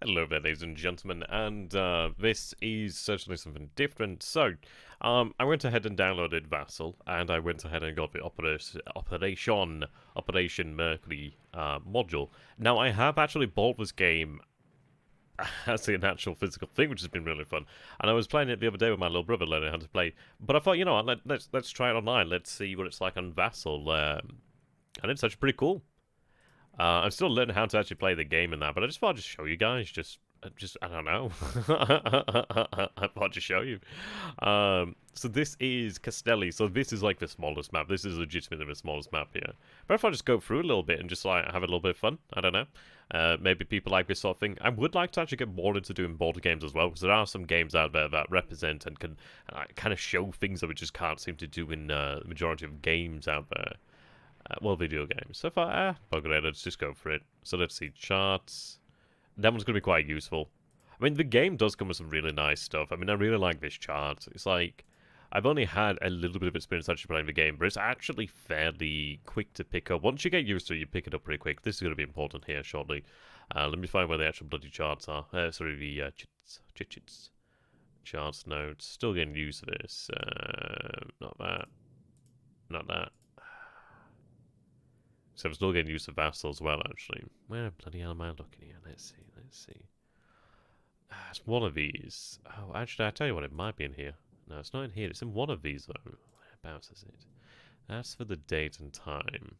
Hello there, ladies and gentlemen, and this is certainly something different. So, I went ahead and downloaded Vassal, and I went ahead and got the Operation Mercury module. Now, I have actually bought this game as an actual physical thing, which has been really fun. And I was playing it the other day with my little brother, learning how to play. But I thought, you know what, let's try it online. Let's see what it's like on Vassal, and it's actually pretty cool. I'm still learning how to actually play the game and that, but I just thought I'd just show you guys. I don't know. I thought I'd just show you. So this is Kastelli. So this is like the smallest map. This is legitimately the smallest map here. But if I just go through a little bit and just like have a little bit of fun, I don't know. Maybe people like this sort of thing. I would like to actually get more into doing board games as well, because there are some games out there that represent and can kind of show things that we just can't seem to do in the majority of games out there. Well, video games. So far, bugger it, let's just go for it. So let's see, charts. That one's going to be quite useful. I mean, the game does come with some really nice stuff. I mean, I really like this chart. It's like, I've only had a little bit of experience actually playing the game, but it's actually fairly quick to pick up. Once you get used to it, you pick it up pretty quick. This is going to be important here shortly. Let me find where the actual bloody charts are. Sorry, the chits. Charts notes. Still getting used to this. Not that. Not that. So I'm still getting used to Vassal as well, actually. Where bloody hell am I looking here? Let's see. It's one of these. Oh, actually, I tell you what, it might be in here. No, it's not in here. It's in one of these, though. Whereabouts is it? That's for the date and time.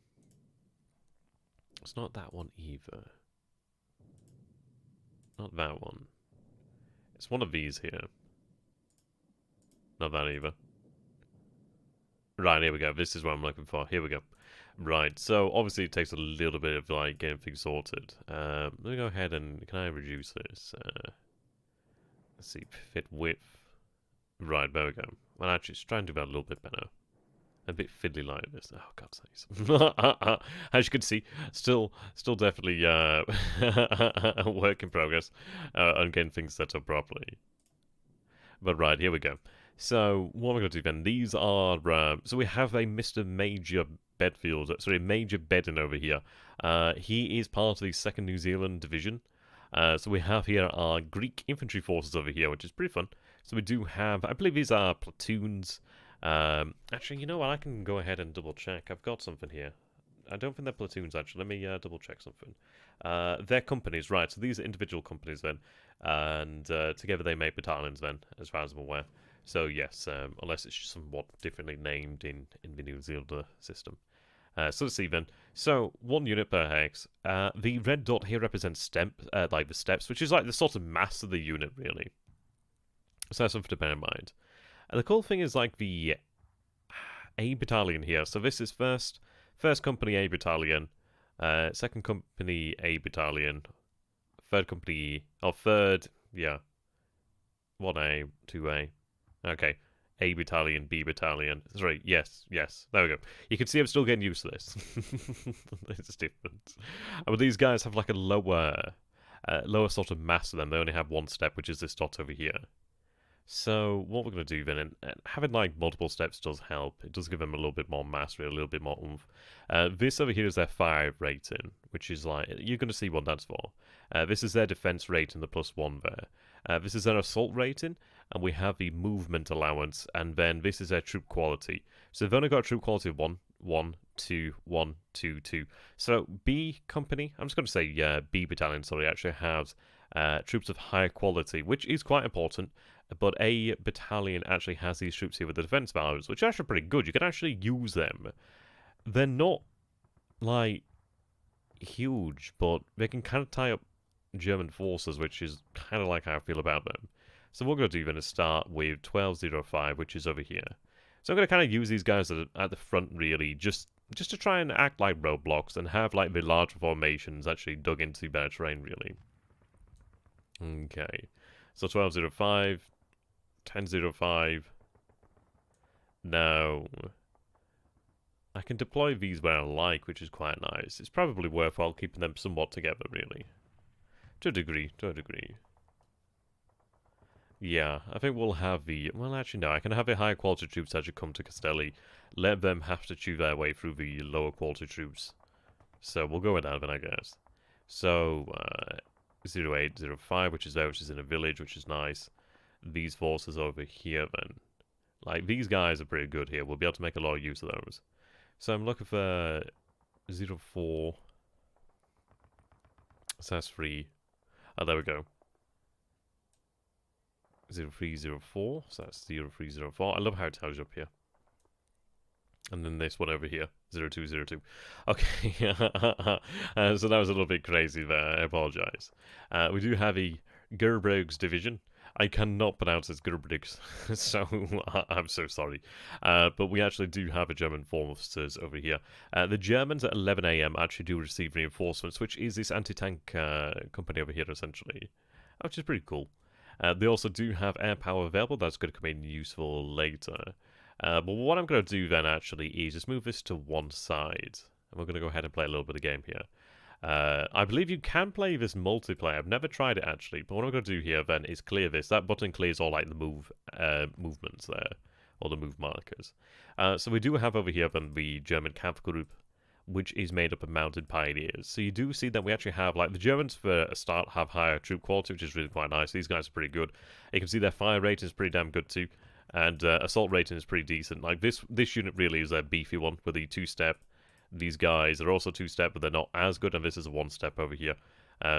It's not that one either. Not that one. It's one of these here. Not that either. Right, here we go. This is what I'm looking for. Here we go. Right, so obviously it takes a little bit of like getting things sorted. Let me go ahead and can I reduce this? Let's see, fit width. Right, there we go. Well, actually, it's trying to do that a little bit better. A bit fiddly like this. Oh, God's sakes. As you can see, still definitely a work in progress on getting things set up properly. But right, here we go. So, what we're going to do then, these are, so we have a Mr. Major Bedfield, sorry, Major Bedden over here. He is part of the 2nd New Zealand Division. So we have here our Greek infantry forces over here, which is pretty fun. So we do have, I believe these are platoons. Actually, you know what, I can go ahead and double check. I've got something here. I don't think they're platoons, actually. Let me double check something. They're companies, right, so these are individual companies then. And together they make battalions then, as far as I'm aware. So yes, unless it's somewhat differently named in the New Zealand system. So let's see then. So 1 unit per hex. The red dot here represents like the steps, which is like the sort of mass of the unit, really. So that's something to bear in mind. And the cool thing is like the A battalion here. So this is first company A battalion, 2nd company A battalion, 3rd company, yeah, 1A, 2A. Okay, A battalion, B battalion. Sorry, yes, there we go. You can see I'm still getting used to this. It's different. But these guys have like a lower sort of mass to them. They only have 1 step, which is this dot over here. So what we're going to do then, and having like multiple steps does help. It does give them a little bit more mastery, a little bit more oomph. This over here is their fire rating, which is like, you're going to see what that's for. This is their defense rating, the +1 there. This is their assault rating, and we have the movement allowance, and then this is their troop quality. So they've only got a troop quality of 1, 1, 2, 1, 2, 2. So B company, I'm just going to say B battalion, sorry, actually has troops of higher quality, which is quite important. But A battalion actually has these troops here with the defense values, which are actually pretty good. You can actually use them. They're not, like, huge, but they can kind of tie up German forces, which is kind of like how I feel about them. So what we're going to do then is start with 1205, which is over here. So I'm going to kind of use these guys at the front, really, just to try and act like roadblocks and have, like, the larger formations actually dug into better terrain, really. Okay. So 1205... 1005. Now, I can deploy these where I like, which is quite nice. It's probably worthwhile keeping them somewhat together, really. To a degree. Yeah, I think we'll have the... Well, actually, no. I can have the higher quality troops actually come to Kastelli. Let them have to chew their way through the lower quality troops. So we'll go with that then, I guess. So, 0805, which is there, which is in a village, which is nice. These forces over here, then. Like, these guys are pretty good here. We'll be able to make a lot of use of those. So I'm looking for 04. So that's 3. Oh, there we go. 0304. So that's 0304. I love how it tells you up here. And then this one over here, 0202. Okay, so that was a little bit crazy there, I apologize. We do have a Gerberg's division. I cannot pronounce it Gerberg's, so I'm so sorry. But we actually do have a German forces over here. The Germans at 11 AM actually do receive reinforcements, which is this anti-tank company over here, essentially, which is pretty cool. They also do have air power available. That's going to come in useful later. But what I'm going to do then, actually, is just move this to one side. And we're going to go ahead and play a little bit of game here. I believe you can play this multiplayer. I've never tried it, actually. But what I'm going to do here, then, is clear this. That button clears all, like, the movements there. Or the move markers. So we do have over here, then, the German Kampfgruppe, which is made up of mounted pioneers. So you do see that we actually have, like, the Germans, for a start, have higher troop quality, which is really quite nice. These guys are pretty good. You can see their fire rating is pretty damn good, too. And assault rating is pretty decent. Like, this unit really is a beefy one with the 2-step. These guys are also 2-step, but they're not as good, and this is a 1-step over here.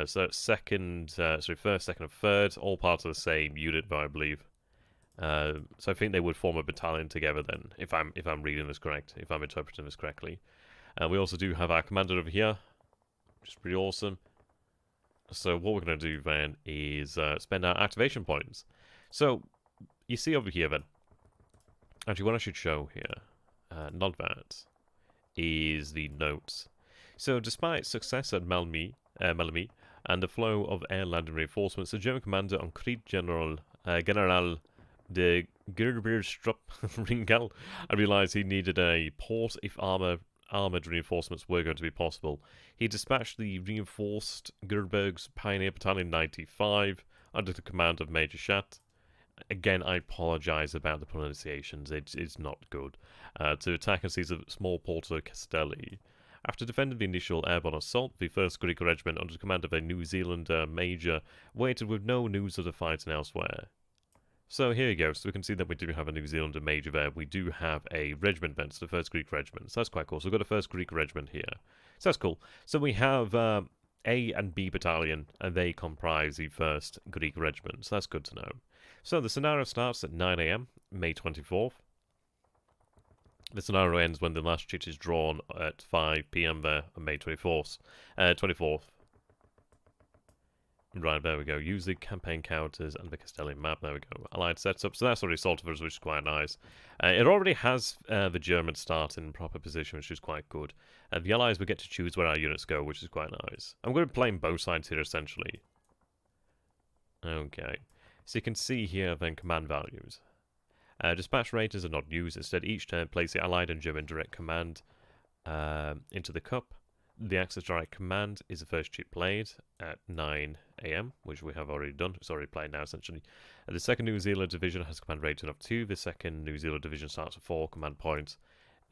So first, second, and third, all parts of the same unit, I believe. So I think they would form a battalion together then, if I'm reading this correct, if I'm interpreting this correctly. We also do have our commander over here, which is pretty awesome. So what we're going to do then is spend our activation points. So you see over here then, actually what I should show here, not that, is the notes. So despite success at Malmi and the flow of air landing reinforcements, the German commander on Crete, General de Gerberstrup Ringel, I realized he needed a port if armored reinforcements were going to be possible. He dispatched the reinforced Gerberg's Pioneer Battalion 95 under the command of Major Schatt. Again, I apologize about the pronunciations, it's not good. To attack and seize a small port of Kastelli. After defending the initial airborne assault, the 1st Greek Regiment, under the command of a New Zealander major, waited with no news of the fighting elsewhere. So here you go, so we can see that we do have a New Zealander major there. We do have a regiment then, so the 1st Greek Regiment, so that's quite cool. So we've got a 1st Greek Regiment here, so that's cool. So we have A and B Battalion, and they comprise the 1st Greek Regiment, so that's good to know. So the scenario starts at 9 AM, May 24th. The scenario ends when the last chit is drawn at 5 PM there on May 24th. Right, there we go. Use the campaign counters and the Kastelli map. There we go. Allied setup. So that's already sorted for us, which is quite nice. It already has the German start in proper position, which is quite good. The Allies will get to choose where our units go, which is quite nice. I'm going to be playing both sides here, essentially. Okay. So you can see here, then, command values. Dispatch raters are not used. Instead, each turn, place the Allied and German direct command into the cup. The Axis direct command is the first chip played at 9 AM, which we have already done. It's already played now, essentially. The 2nd New Zealand Division has command rating of 2. The 2nd New Zealand Division starts at 4 command points.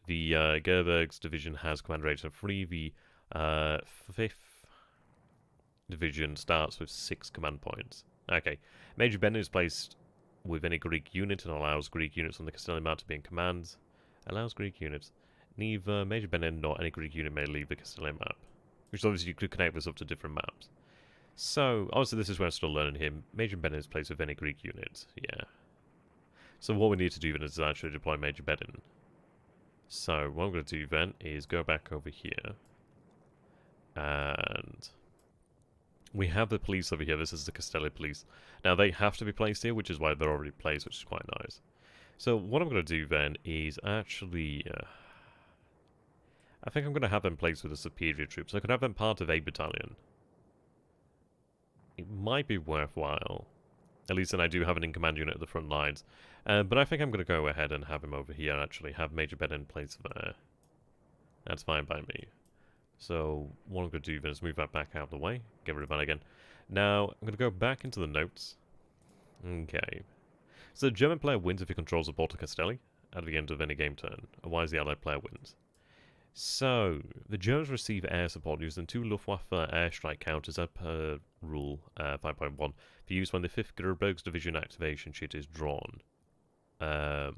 The Gerberg's Division has command rating of 3. The 5th Division starts with 6 command points. Okay. Major Bennett is placed with any Greek unit and allows Greek units on the Kastelli map to be in command. Allows Greek units. Neither Major Bennett nor any Greek unit may leave the Kastelli map. Which obviously you could connect this up to different maps. So, obviously this is where I'm still learning here. Major Bennett is placed with any Greek unit. Yeah. So what we need to do then is actually deploy Major Bennett. So, what I'm going to do then is go back over here. And we have the police over here. This is the Kastelli police. Now, they have to be placed here, which is why they're already placed, which is quite nice. So, what I'm going to do then is actually... I think I'm going to have them placed with the superior troops. I could have them part of a battalion. It might be worthwhile. At least then I do have an in-command unit at the front lines. But I think I'm going to go ahead and have him over here, actually. Have Major Bennett in place there. That's fine by me. So, what I'm going to do then is move that back out of the way. Get rid of that again. Now, I'm going to go back into the notes. Okay. So, the German player wins if he controls the port of Kastelli at the end of any game turn. Otherwise, the Allied player wins. So, the Germans receive air support using 2 Luftwaffe airstrike counters as per Rule 5.1 for use when the 5th Gerbergs Division activation sheet is drawn at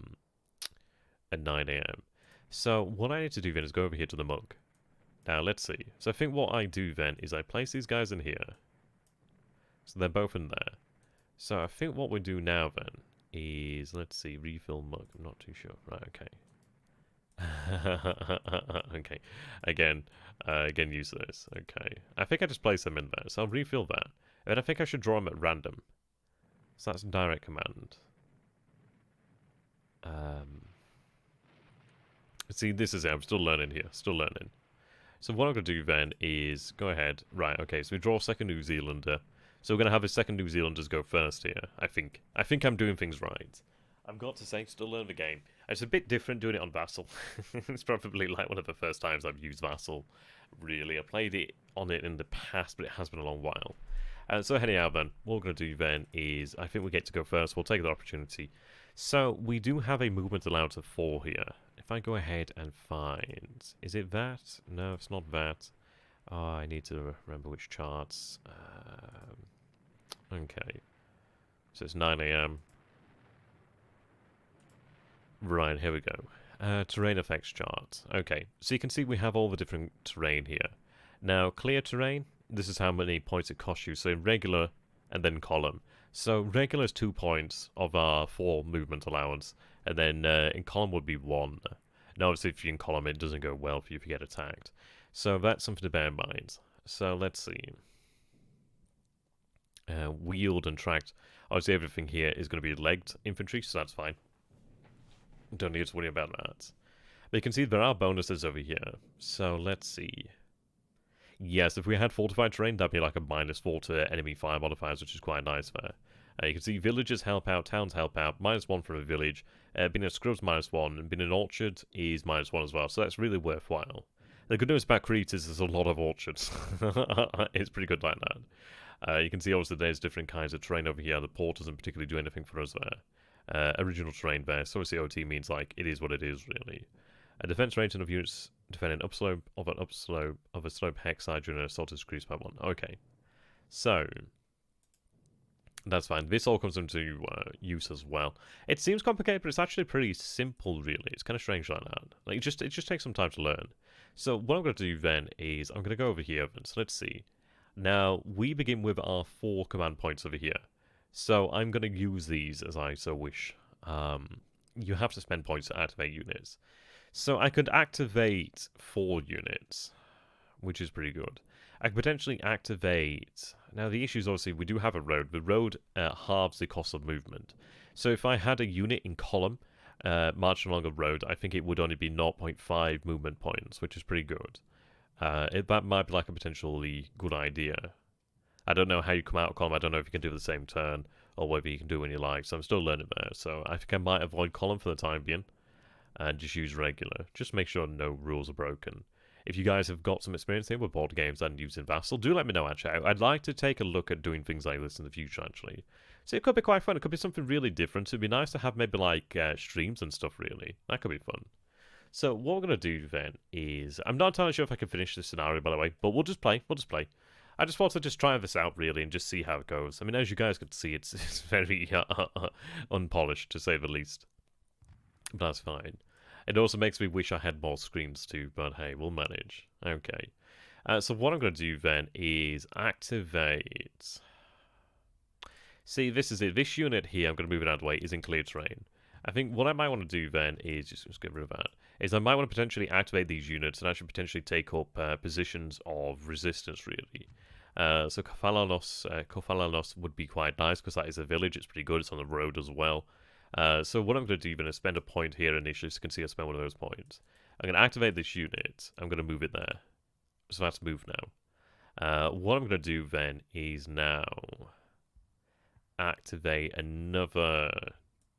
9 a.m. So, what I need to do then is go over here to the mug. Now, let's see. So, I think what I do then is I place these guys in here. So, they're both in there. So, I think what we do now then is, let's see, refill mug. I'm not too sure. Right, okay. Okay, again useless. Okay, I think I just place them in there, so I'll refill that. And I think I should draw them at random. So that's direct command. See, this is it. I'm still learning here. Still learning. So what I'm going to do then is go ahead. Right, okay, so we draw a second New Zealander. So we're going to have the second New Zealanders go first here, I think. I think I'm doing things right. I've got to say, still learn the game. It's a bit different doing it on Vassal. It's probably like one of the first times I've used Vassal, really. I played it on it in the past, but it has been a long while. So anyhow then, what we're going to do then is, I think we get to go first. We'll take the opportunity. So we do have a movement allowed to 4 here. If I go ahead and find... Is it that? No, it's not that. Oh, I need to remember which charts. Okay. So it's 9 a.m. Right, here we go. Terrain effects chart. Okay, so you can see we have all the different terrain here. Now, clear terrain, this is how many points it costs you. So regular and then column. So regular is 2 points of our 4 movement allowance, and then in column would be 1. Now, obviously, if you're in column, it doesn't go well for you if you get attacked. So that's something to bear in mind. So let's see. Wheeled and tracked. Obviously, everything here is going to be legged infantry, so that's fine. Don't need to worry about that. But you can see there are bonuses over here. So let's see. Yes, if we had fortified terrain, that'd be like a -4 to enemy fire modifiers, which is quite nice there. You can see villages help out, towns help out, -1 from a village. Being a scrub's -1, and being an orchard is -1 as well, so that's really worthwhile. The good news about Crete is there's a lot of orchards. It's pretty good like that. You can see also there's different kinds of terrain over here. The port doesn't particularly do anything for us there. Original terrain there, so obviously OT means like it is what it is really. A defense rating of units defending upslope of an upslope of a slope hex side during an assault is decreased by 1. Okay, so that's fine. This all comes into use as well. It seems complicated, but it's actually pretty simple really. It's kind of strange like that. Like it just takes some time to learn. So what I'm going to do then is I'm going to go over here. So let's see. Now we begin with our 4 command points over here. So I'm going to use these as I so wish. You have to spend points to activate units. So I could activate 4 units, which is pretty good. I could potentially activate... Now the issue is obviously we do have a road. The road halves the cost of movement. So if I had a unit in column marching along a road, I think it would only be 0.5 movement points, which is pretty good. That might be like a potentially good idea. I don't know how you come out of column. I don't know if you can do it the same turn or whether you can do it when you like. So I'm still learning there. So I think I might avoid column for the time being and just use regular. Just make sure no rules are broken. If you guys have got some experience here with board games and using Vassal, do let me know actually. I'd like to take a look at doing things like this in the future actually. So it could be quite fun. It could be something really different. It'd be nice to have maybe like streams and stuff really. That could be fun. So what we're going to do then is... I'm not entirely sure if I can finish this scenario by the way, but we'll just play. I just want to just try this out, really, and just see how it goes. I mean, as you guys can see, it's very unpolished, to say the least. But that's fine. It also makes me wish I had more screens, too, but hey, we'll manage. Okay. So what I'm going to do, then, is activate... See, this is it. This unit here, I'm going to move it out of the way, is in clear terrain. I think what I might want to do, then, is... Just get rid of that. Is I might want to potentially activate these units and actually potentially take up positions of resistance, really. So Kofalanos would be quite nice because that is a village. It's pretty good. It's on the road as well. So what I'm going to do then is spend a point here initially, so you can see I spend one of those points. I'm going to activate this unit. I'm going to move it there. So that's moved now. What I'm going to do then is now activate another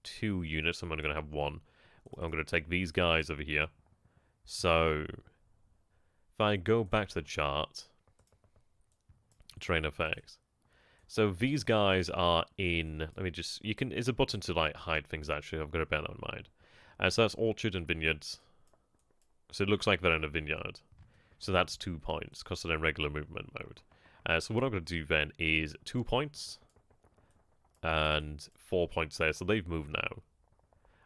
2 units. I'm only going to have 1. I'm going to take these guys over here. So if I go back to the chart, terrain effects. So these guys are in... Let me just... You can... There's a button to like hide things actually. I've got to bear that in mind. So that's orchard and vineyards. So it looks like they're in a vineyard. So that's 2 points, because they're in regular movement mode. So what I'm going to do then is 2 points and 4 points there. So they've moved now.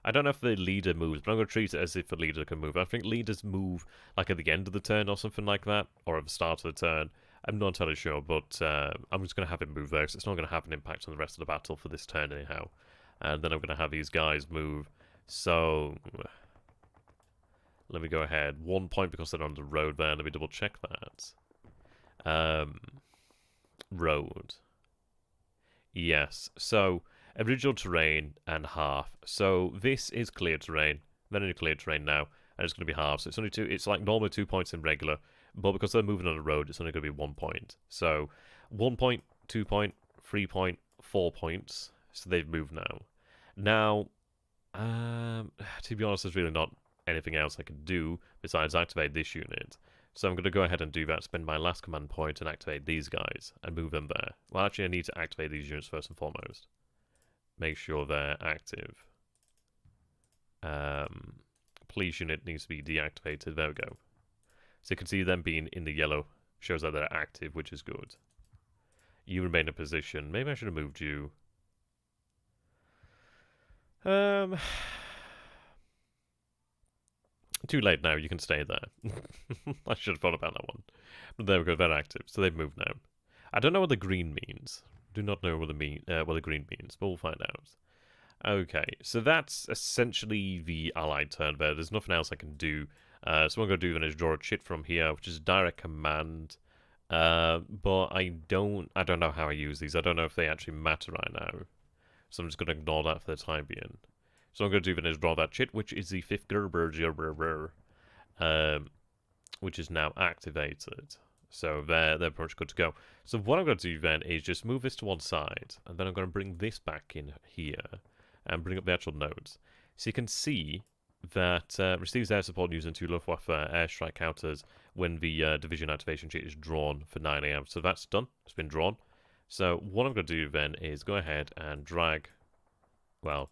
I don't know if the leader moves, but I'm going to treat it as if the leader can move. I think leaders move like at the end of the turn or something like that, or at the start of the turn. I'm not entirely sure, but I'm just going to have him move there, because it's not going to have an impact on the rest of the battle for this turn anyhow. And then I'm going to have these guys move. So let me go ahead. 1 point because they're on the road there. Let me double check that. Road. Yes. So original terrain and half. So this is clear terrain. Then in clear terrain now, and it's going to be half. So it's only 2. It's like normally 2 points in regular, but because they're moving on a road, it's only going to be 1 point. So 1 point, 2 point, 3 point, 4 points. So they've moved now. Now, to be honest, there's really not anything else I can do besides activate this unit. So I'm going to go ahead and do that, spend my last command point and activate these guys and move them there. Well, actually, I need to activate these units first and foremost. Make sure they're active. Police unit needs to be deactivated. There we go. So you can see them being in the yellow shows that they're active, which is good. You remain in position. Maybe I should have moved you. Too late now, you can stay there. I should have thought about that one. But there we go, they're active, so they've moved now. I don't know what the green means. Do not know what the green means, but we'll find out. Okay, so that's essentially the allied turn there. There's nothing else I can do. So what I'm going to do then is draw a chit from here, which is a direct command. But I don't know how I use these. I don't know if they actually matter right now. So I'm just going to ignore that for the time being. So I'm going to do then is draw that chit, which is the 5th Gerber, which is now activated. So they're pretty much good to go. So what I'm going to do then is just move this to one side, and then I'm going to bring this back in here, and bring up the actual nodes. So you can see that receives air support using 2 Luftwaffe airstrike counters when the division activation sheet is drawn for 9 AM. So that's done. It's been drawn. So what I'm going to do then is go ahead and drag, well,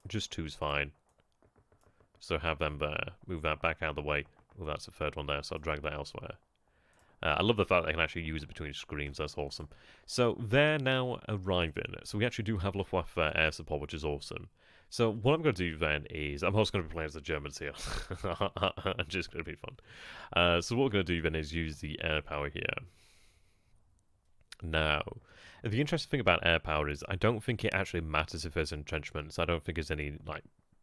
just 2's fine. So have them there. Move that back out of the way. Well, that's the 3rd one there, so I'll drag that elsewhere. I love the fact that I can actually use it between screens. That's awesome. So they're now arriving. So we actually do have Luftwaffe air support, which is awesome. So what I'm going to do then is, I'm also going to be playing as the Germans here. Just going to be fun. So what we're going to do then is use the air power here. Now, the interesting thing about air power is I don't think it actually matters if there's entrenchments. I don't think there's any like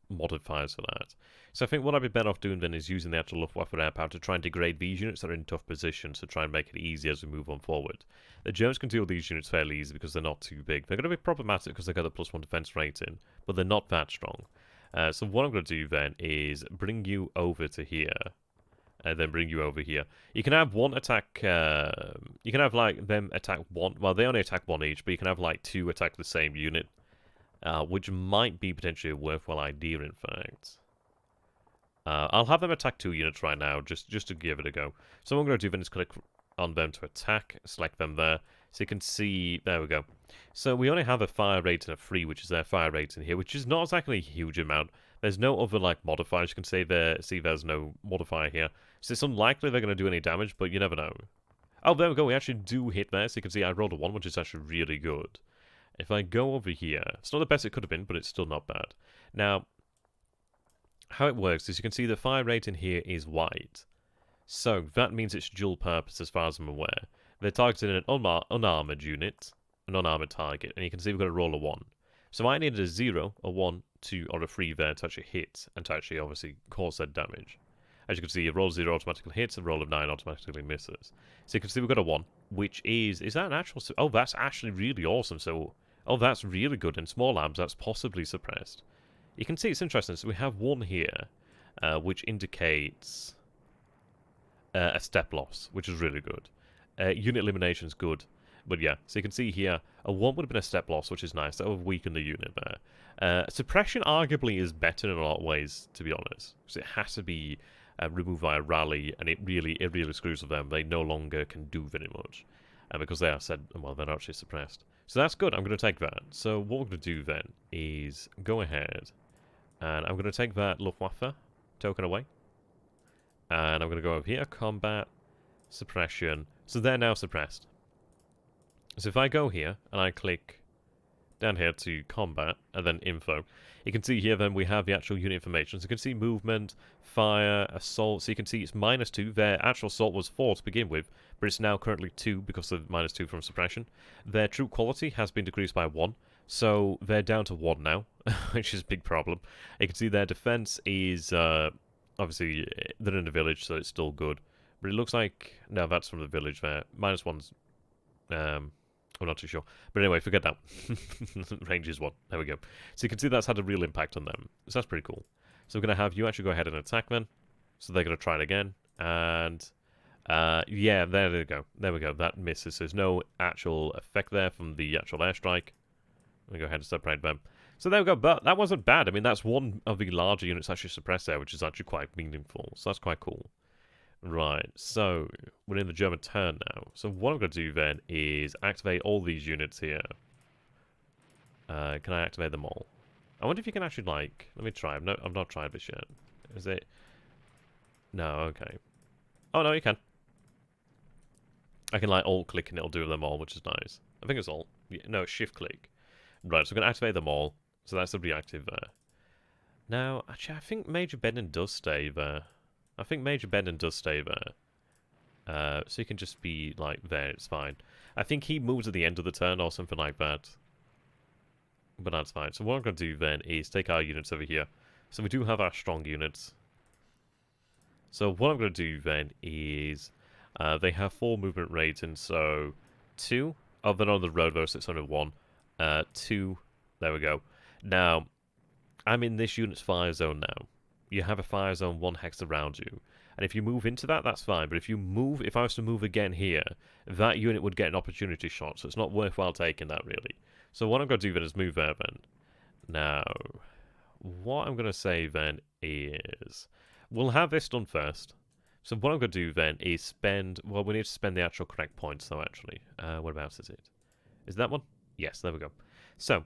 modifiers for that. So I think what I'd be better off doing then is using the actual Luftwaffe air power to try and degrade these units that are in tough positions to try and make it easy as we move on forward. The Germans can deal with these units fairly easy because they're not too big. They're going to be problematic because they've got the +1 defense rating, but they're not that strong. So what I'm going to do then is bring you over to here. And then bring you over here. You can have one attack, you can have like them attack one, well they only attack one each, but you can have like 2 attack the same unit, which might be potentially a worthwhile idea in fact. I'll have them attack 2 units right now, just to give it a go. So what I'm going to do then is click on them to attack, select them there, so you can see, there we go. So we only have a fire rate and a 3, which is their fire rate in here, which is not exactly a huge amount. There's no other like modifiers. You can see there's no modifier here. So it's unlikely they're going to do any damage, but you never know. Oh, there we go. We actually do hit there. So you can see I rolled a 1, which is actually really good. If I go over here, it's not the best it could have been, but it's still not bad. Now, how it works is you can see the fire rate in here is white. So that means it's dual purpose as far as I'm aware. They're targeting an unarmored unit, an unarmored target, and you can see we've got to roll a 1. So I needed a 0, a 1, 2, or a 3 there to actually hit, and to actually obviously cause that damage. As you can see, a roll of 0 automatically hits, a roll of 9 automatically misses. So you can see we've got a 1, which is that an actual... Oh, that's actually really awesome. So, oh, that's really good. In small arms, that's possibly suppressed. You can see it's interesting. So we have 1 here, which indicates a step loss, which is really good. Unit elimination is good. But yeah, so you can see here, a 1 would have been a step loss, which is nice. That would weaken the unit there. Suppression arguably is better in a lot of ways, to be honest. Because it has to be removed via rally, and it really screws with them. They no longer can do very much. Because they are said, well, they're actually suppressed. So that's good. I'm going to take that. So what we're going to do then is go ahead, and I'm going to take that Luftwaffe token away. And I'm going to go over here, combat, suppression. So they're now suppressed. So if I go here, and I click down here to combat, and then info, you can see here then we have the actual unit information. So you can see movement, fire, assault. So you can see it's -2. Their actual assault was 4 to begin with, but it's now currently 2 because of -2 from suppression. Their troop quality has been decreased by 1, so they're down to 1 now, which is a big problem. You can see their defense is, obviously, they're in a village, so it's still good. But it looks like, no, that's from the village there. -1's, I'm not too sure. But anyway, forget that. Range is 1. There we go. So you can see that's had a real impact on them. So that's pretty cool. So we're going to have you actually go ahead and attack then. So they're going to try it again. And, yeah, there they go. There we go. That misses. There's no actual effect there from the actual airstrike. Let me go ahead and separate them. So there we go. But that wasn't bad. I mean, that's one of the larger units actually suppressed there, which is actually quite meaningful. So that's quite cool. Right, so we're in the German turn now. So what I'm going to do then is activate all these units here. Can I activate them all? I wonder if you can actually, like... Let me try. I've not tried this yet. Is it... No, okay. Oh, no, you can. I can, like, alt-click and it'll do them all, which is nice. I think it's alt. Yeah, no, shift-click. Right, so we're going to activate them all. So that's the reactive there. Now, actually, I think Major Benden does stay there. I think Major Benden does stay there. So he can just be, like, there. It's fine. I think he moves at the end of the turn or something like that. But that's fine. So what I'm going to do then is take our units over here. So we do have our strong units. So what I'm going to do then is... they have 4 movement ratings, so 2. Oh, they're on the road, though, so it's only 1. 2. There we go. Now, I'm in this unit's fire zone now. You have a fire zone 1 hex around you. And if you move into that, that's fine. But if I was to move again here, that unit would get an opportunity shot. So it's not worthwhile taking that, really. So what I'm going to do then is move there then. Now, what I'm going to say then is... We'll have this done first. So what I'm going to do then is spend... Well, we need to spend the actual correct points, though, actually. Whereabouts is it? Is that one? Yes, there we go. So,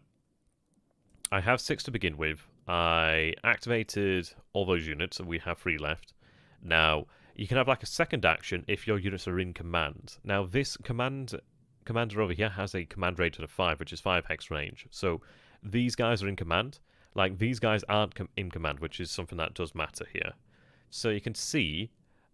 I have 6 to begin with. I activated all those units, and we have 3 left. Now, you can have like a second action if your units are in command. Now, this commander over here has a command rating of 5, which is 5 hex range. So, these guys are in command. Like, these guys aren't in command, which is something that does matter here. So, you can see,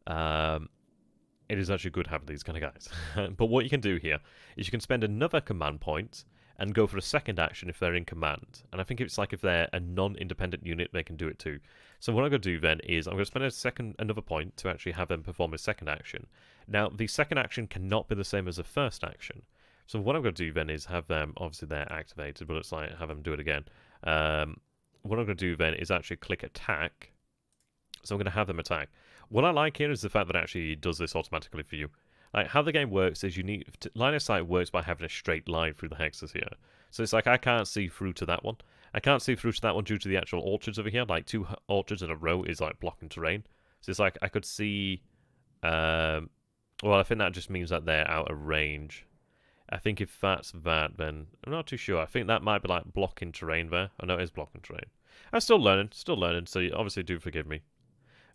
it is actually good having these kind of guys. But what you can do here is you can spend another command point and go for a second action if they're in command. And I think it's like if they're a non-independent unit, they can do it too. So what I'm going to do then is I'm going to spend another point to actually have them perform a second action. Now, the second action cannot be the same as the first action. So what I'm going to do then is have them, obviously they're activated, but it's like have them do it again. What I'm going to do then is actually click attack. So I'm going to have them attack. What I like here is the fact that it actually does this automatically for you. Like, how the game works is line of sight works by having a straight line through the hexes here. So it's like I can't see through to that one. I can't see through to that one due to the actual orchards over here. Like, 2 orchards in a row is like blocking terrain. So it's like I could see... well, I think that just means that they're out of range. I think if that's that, then... I'm not too sure. I think that might be like blocking terrain there. I know it is blocking terrain. I'm still learning, so you obviously do forgive me.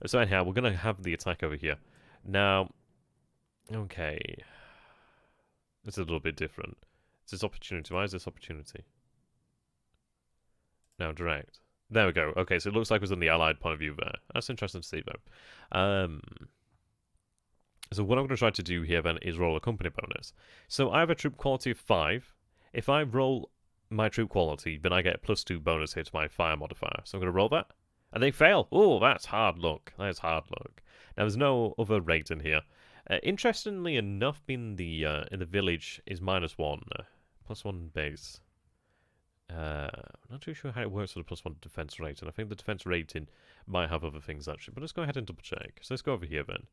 So anyhow, we're going to have the attack over here. Now... Okay. It's a little bit different. It's this opportunity. Why is this opportunity? Now, direct. There we go. Okay, so it looks like it was on the allied point of view there. That's interesting to see, though. So what I'm going to try to do here, then, is roll a company bonus. So I have a troop quality of 5. If I roll my troop quality, then I get a +2 bonus here to my fire modifier. So I'm going to roll that. And they fail. Oh, that's hard luck. That is hard luck. Now, there's no other rate in here. Interestingly enough, in the village is -1, +1 base. I'm not too sure how it works with the +1 defense rating. I think the defense rating might have other things actually, but let's go ahead and double check. So let's go over here then.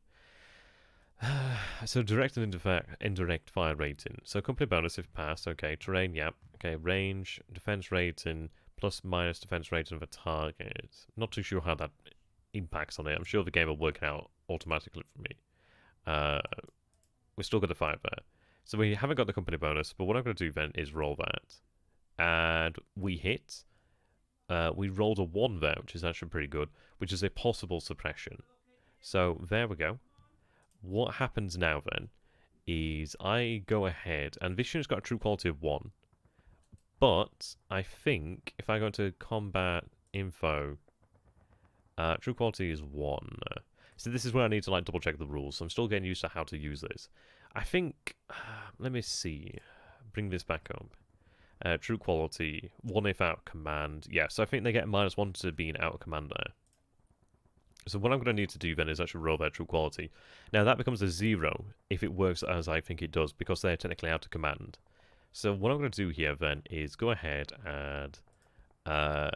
So direct and indirect fire rating. So company bonus if passed. Okay, terrain, yep. Okay, range, defense rating, +- defense rating of a target. Not too sure how that impacts on it. I'm sure the game will work it out automatically for me. We're still going to fire there. So we haven't got the company bonus, but what I'm going to do then is roll that. And we hit. We rolled a 1 there, which is actually pretty good, which is a possible suppression. So there we go. What happens now then is I go ahead, and this unit's got a true quality of 1. But I think if I go into combat info, true quality is 1. So this is where I need to like double check the rules. So I'm still getting used to how to use this. I think, let me see, bring this back up. True quality, 1 if out of command. Yeah, so I think they get -1 to being out of command there. So what I'm going to need to do then is actually roll their true quality. Now that becomes a 0 if it works as I think it does, because they're technically out of command. So what I'm going to do here then is go ahead and... I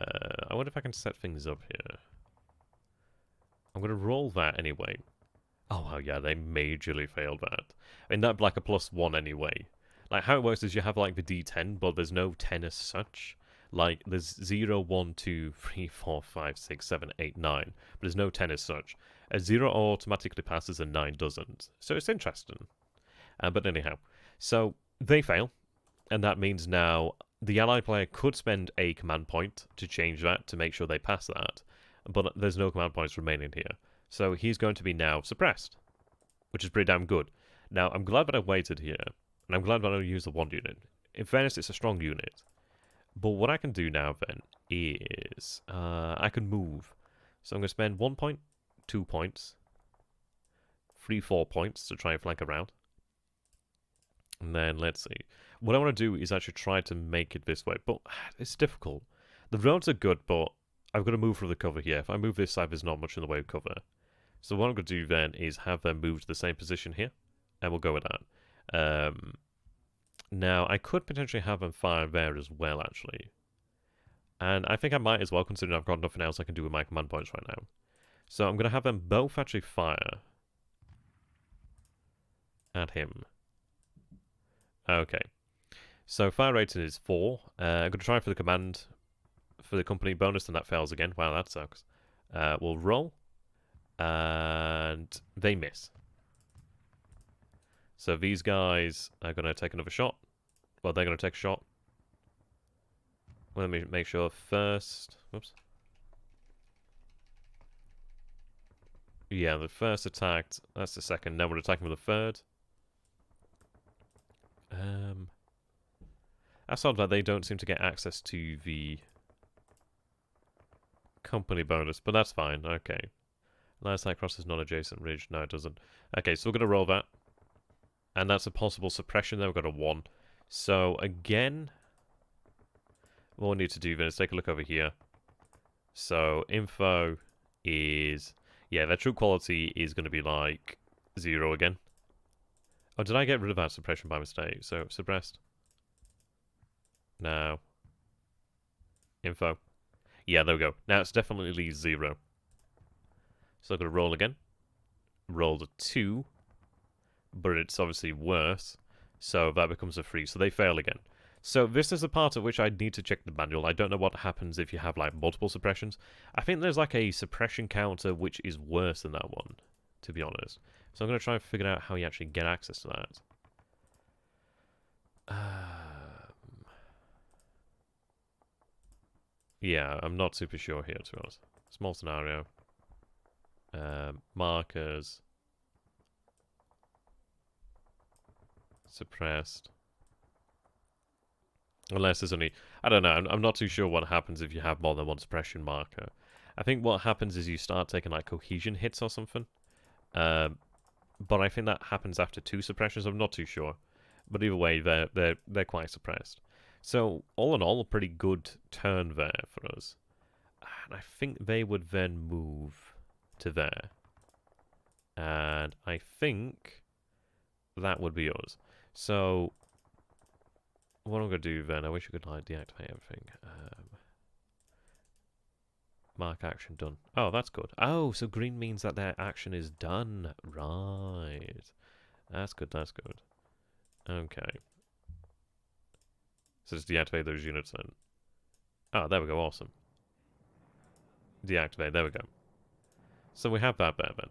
wonder if I can set things up here. I'm going to roll that anyway. Oh, wow, yeah, they majorly failed that. I mean, that'd be like a +1 anyway. Like, how it works is you have, like, the D10, but there's no 10 as such. Like, there's 0, 1, 2, 3, 4, 5, 6, 7, 8, 9. But there's no 10 as such. A 0 automatically passes and 9 doesn't. So it's interesting. But anyhow, so they fail. And that means now the ally player could spend a command point to change that, to make sure they pass that. But there's no command points remaining here. So he's going to be now suppressed, which is pretty damn good. Now, I'm glad that I waited here, and I'm glad that I used the 1 unit. In fairness, it's a strong unit. But what I can do now, then, is I can move. So I'm going to spend 1 point, 2 points, 3, 4 points to try and flank around. And then, let's see. What I want to do is actually try to make it this way, but it's difficult. The roads are good, but I've got to move through the cover here. If I move this side, there's not much in the way of cover. So what I'm going to do then is have them move to the same position here, and we'll go with that. Now, I could potentially have them fire there as well, actually. And I think I might as well, considering I've got nothing else I can do with my command points right now. So I'm going to have them both actually fire at him. Okay. So fire rating is 4. I'm going to try for the command for the company bonus, and that fails again. Wow, that sucks. We'll roll. And they miss. So these guys are going to take another shot. Well, they're going to take a shot. Let me make sure first. Whoops. Yeah, the first attacked. That's the second. Now we're attacking with the third. That's odd that they don't seem to get access to the company bonus, but that's fine. Okay. Line of sight crosses non-adjacent ridge. No, it doesn't. Okay, so we're going to roll that. And that's a possible suppression there. We've got a 1. So, again, what we need to do then is take a look over here. So, info is... Yeah, their true quality is going to be like 0 again. Oh, did I get rid of that suppression by mistake? So, suppressed. Now. Info. Yeah, there we go. Now it's definitely 0. So I'm going to roll again. Rolled a 2. But it's obviously worse. So that becomes a 3. So they fail again. So this is the part at which I need to check the manual. I don't know what happens if you have like multiple suppressions. I think there's like a suppression counter which is worse than that one, to be honest. So I'm going to try and figure out how you actually get access to that. Yeah, I'm not super sure here, to be honest. Small scenario. Markers. Suppressed. Unless there's only... I don't know, I'm not too sure what happens if you have more than one suppression marker. I think what happens is you start taking like cohesion hits or something. But I think that happens after 2 suppressions, I'm not too sure. But either way, they're quite suppressed. So, all in all, a pretty good turn there for us. And I think they would then move to there. And I think that would be us. So, what I'm going to do then, I wish I could like deactivate everything. Mark action done. Oh, that's good. Oh, so green means that their action is done. Right. That's good, that's good. Okay. So just deactivate those units then. Oh, there we go, awesome. Deactivate, there we go. So we have that there then.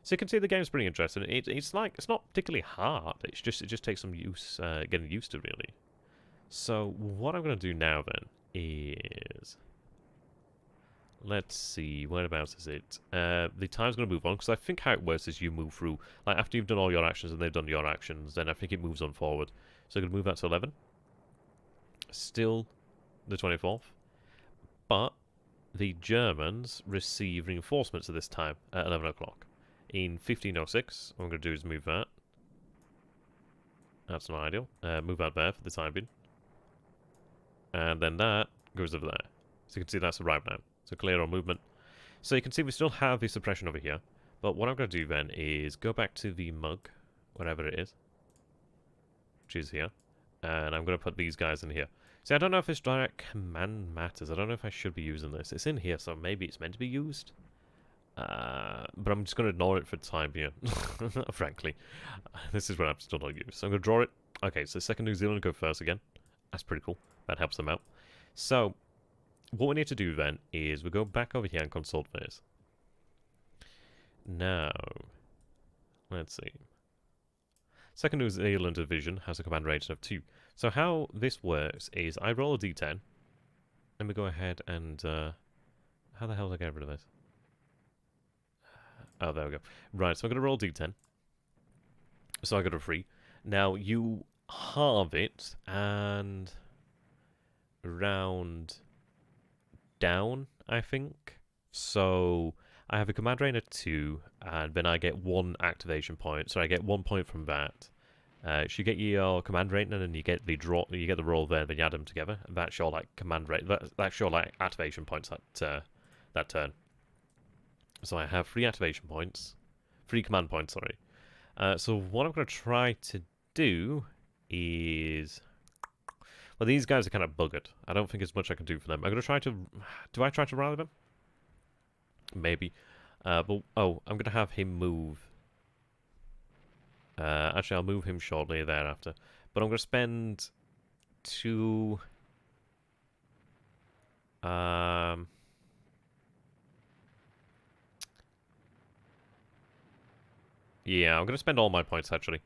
So you can see the game's pretty interesting. It's not particularly hard. It just takes some use, getting used to really. So what I'm going to do now then is... let's see, whereabouts is it? The time's going to move on, because I think how it works is you move through, like after you've done all your actions and they've done your actions, then I think it moves on forward. So I'm going to move that to 11. Still the 24th. But the Germans receive reinforcements at this time, at 11 o'clock. In 1506, what I'm going to do is move that. That's not ideal. Move that there for the time being. And then that goes over there. So you can see that's arrived now. So clear on movement. So you can see we still have the suppression over here. But what I'm going to do then is go back to the mug, whatever it is, which is here. And I'm going to put these guys in here. See, I don't know if this direct command matters. I don't know if I should be using this. It's in here, so maybe it's meant to be used. But I'm just going to ignore it for the time being. Frankly. This is what I'm still not used. So I'm going to draw it. Okay, so second New Zealand go first again. That's pretty cool. That helps them out. So, what we need to do then is we go back over here and consult this. Now, let's see. Second New Zealand Division has a command rating of 2. So how this works is I roll a d10, and we go ahead and... how the hell did I get rid of this? Oh, there we go. Right, so I'm going to roll d10. So I got a 3. Now, you halve it, and... round down, I think. So I have a command rating of 2, and then I get 1 activation point. So I get 1 point from that. You get your command rating, and then you get the draw. You get the roll there, then you add them together. That's your like command rate. That's your like activation points that turn. So I have 3 activation points, 3 command points. Sorry. So what I'm going to try to do is. Well, these guys are kind of buggered. I don't think there's much I can do for them. I'm going to try to... Do I try to rally them? Maybe. But, oh, I'm going to have him move. Actually, I'll move him shortly thereafter. But I'm going to spend 2... yeah, I'm going to spend all my points, actually.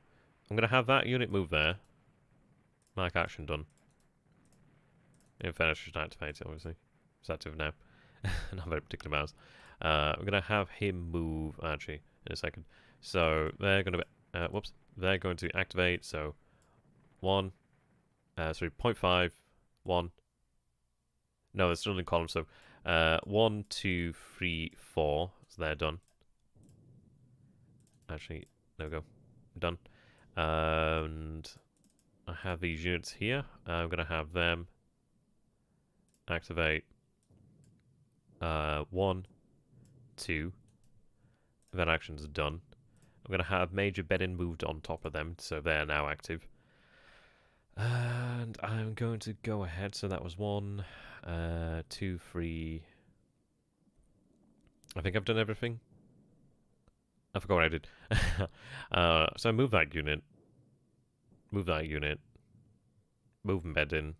I'm going to have that unit move there. Mark action done. In fact, I should activate it, obviously. It's active now. Not very particular mouse. I'm going to have him move, actually, in a second. So, they're going to... whoops. They're going to activate, so... 1... sorry, 0.5... 1... No, they're still in column, so... 1, 2, 3, 4. So they're done. Actually, there we go. Done. And... I have these units here. I'm going to have them... activate 1, 2, then action's done. I'm going to have Major Bedin moved on top of them, so they're now active. And I'm going to go ahead, so that was 1, 2, 3... I think I've done everything. I forgot what I did. So I move that unit. Move that unit. Move Bedin.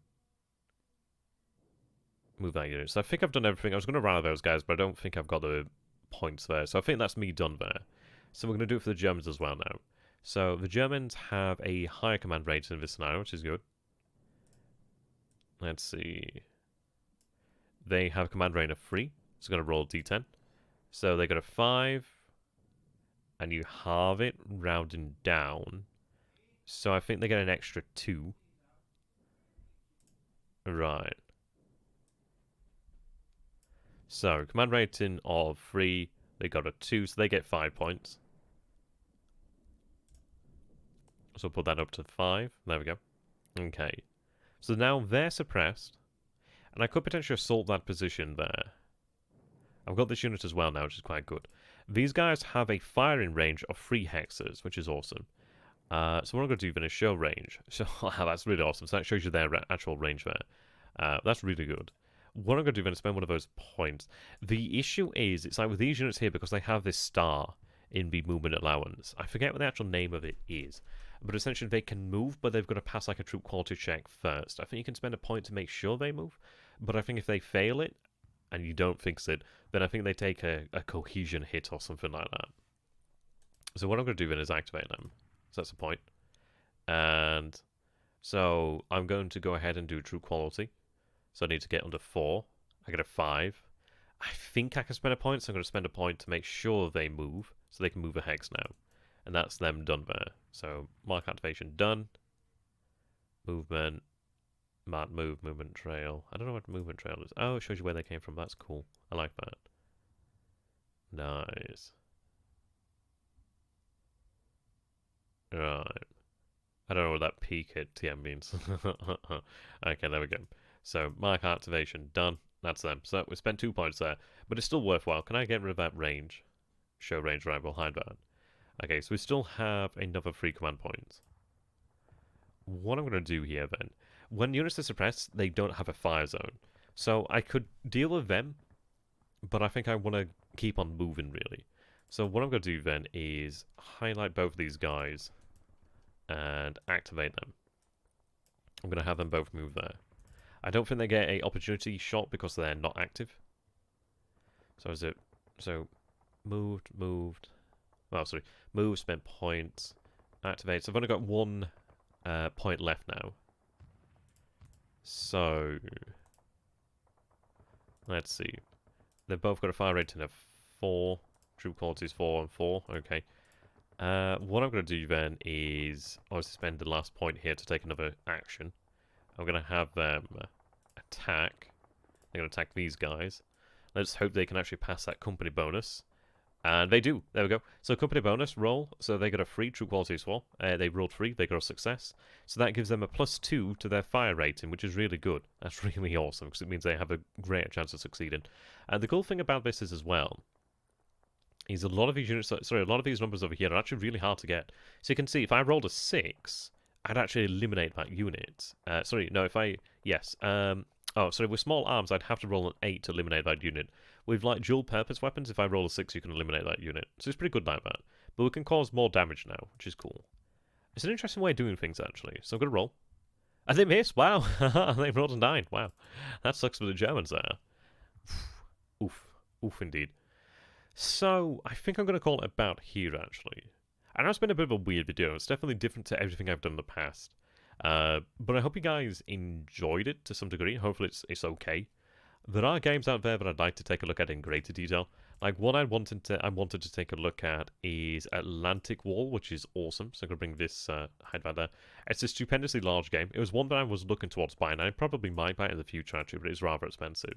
Move that unit. So I think I've done everything. I was going to rally those guys, but I don't think I've got the points there. So I think that's me done there. So we're going to do it for the Germans as well now. So the Germans have a higher command rating in this scenario, which is good. Let's see. They have a command rating of 3. So I'm going to roll d10. So they got a 5. And you halve it, rounding down. So I think they get an extra 2. Right. So, command rating of 3, they got a 2, so they get 5 points. So put that up to 5. There we go. Okay. So now they're suppressed. And I could potentially assault that position there. I've got this unit as well now, which is quite good. These guys have a firing range of 3 hexes, which is awesome. So what I'm going to do then is show range. So that's really awesome. So that shows you their actual range there. That's really good. What I'm going to do then is spend one of those points. The issue is, it's like with these units here, because they have this star in the movement allowance. I forget what the actual name of it is. But essentially they can move, but they've got to pass like a troop quality check first. I think you can spend a point to make sure they move. But I think if they fail it, and you don't fix it, then I think they take a cohesion hit or something like that. So what I'm going to do then is activate them. So that's the point. And so I'm going to go ahead and do true quality. So I need to get under 4. I get a 5. I think I can spend a point, so I'm going to spend a point to make sure they move, so they can move a hex now. And that's them done there. So, mark activation done. Movement. Mark move, movement trail. I don't know what movement trail is. Oh, it shows you where they came from. That's cool. I like that. Nice. Right. I don't know what that peak at TM means. Okay, there we go. So, mark activation done. That's them. So, we spent 2 points there. But it's still worthwhile. Can I get rid of that range? Show range, right, we'll hide that. Okay, so we still have another 3 command points. What I'm going to do here then, when units are suppressed, they don't have a fire zone. So I could deal with them, but I think I want to keep on moving really. So what I'm going to do then is highlight both of these guys and activate them. I'm going to have them both move there. I don't think they get a opportunity shot because they're not active. So is it, so moved. Oh, sorry. Move, spend points, activate. So I've only got 1 point left now. So, let's see. They've both got a fire rating of 4. Troop quality is 4 and 4. Okay. What I'm going to do then is obviously spend the last point here to take another action. I'm going to have them attack. They're going to attack these guys. Let's hope they can actually pass that company bonus. And they do. There we go. So company bonus roll. So they got a 3 true quality as well. They rolled 3. They got a success. So that gives them a +2 to their fire rating, which is really good. That's really awesome because it means they have a greater chance of succeeding. And the cool thing about this is as well, is a lot of these units, sorry, a lot of these numbers over here are actually really hard to get. So you can see if I rolled a 6, I'd actually eliminate that unit. Sorry, no, if I, yes. Oh, sorry, with small arms, I'd have to roll an 8 to eliminate that unit. With like dual purpose weapons, if I roll a 6, you can eliminate that unit. So it's pretty good like that. But we can cause more damage now, which is cool. It's an interesting way of doing things, actually. So I'm going to roll. And they missed. Wow. They rolled a 9. Wow. That sucks for the Germans there. Oof. Oof, indeed. So I think I'm going to call it about here, actually. I know it's been a bit of a weird video. It's definitely different to everything I've done in the past. But I hope you guys enjoyed it to some degree. Hopefully it's okay. There are games out there that I'd like to take a look at in greater detail. Like what I wanted to take a look at is Atlantic Wall, which is awesome. So I'm gonna bring this hide that there. It's a stupendously large game. It was one that I was looking towards buying. I probably might buy it in the future actually, but it's rather expensive.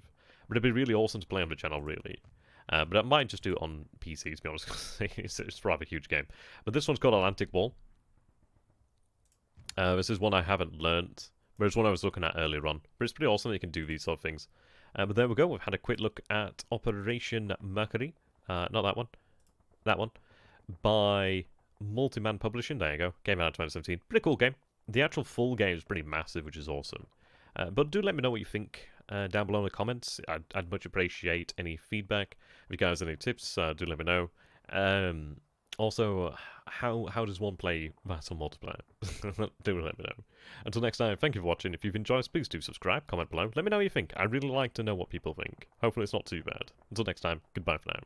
But it'd be really awesome to play on the channel, really. But I might just do it on PC, to be honest. It's a rather huge game. But this one's called Atlantic Wall. This is one I haven't learnt, but it's one I was looking at earlier on. But it's pretty awesome that you can do these sort of things. But there we go. We've had a quick look at Operation Mecury. Not that one. That one. By Multiman Publishing. There you go. Came out in 2017. Pretty cool game. The actual full game is pretty massive, which is awesome. But do let me know what you think down below in the comments. I'd much appreciate any feedback. If you guys have any tips, do let me know. Also, how does one play Vassal multiplayer? Do let me know. Until next time, thank you for watching. If you've enjoyed, please do subscribe, comment below. Let me know what you think. I'd really like to know what people think. Hopefully it's not too bad. Until next time, goodbye for now.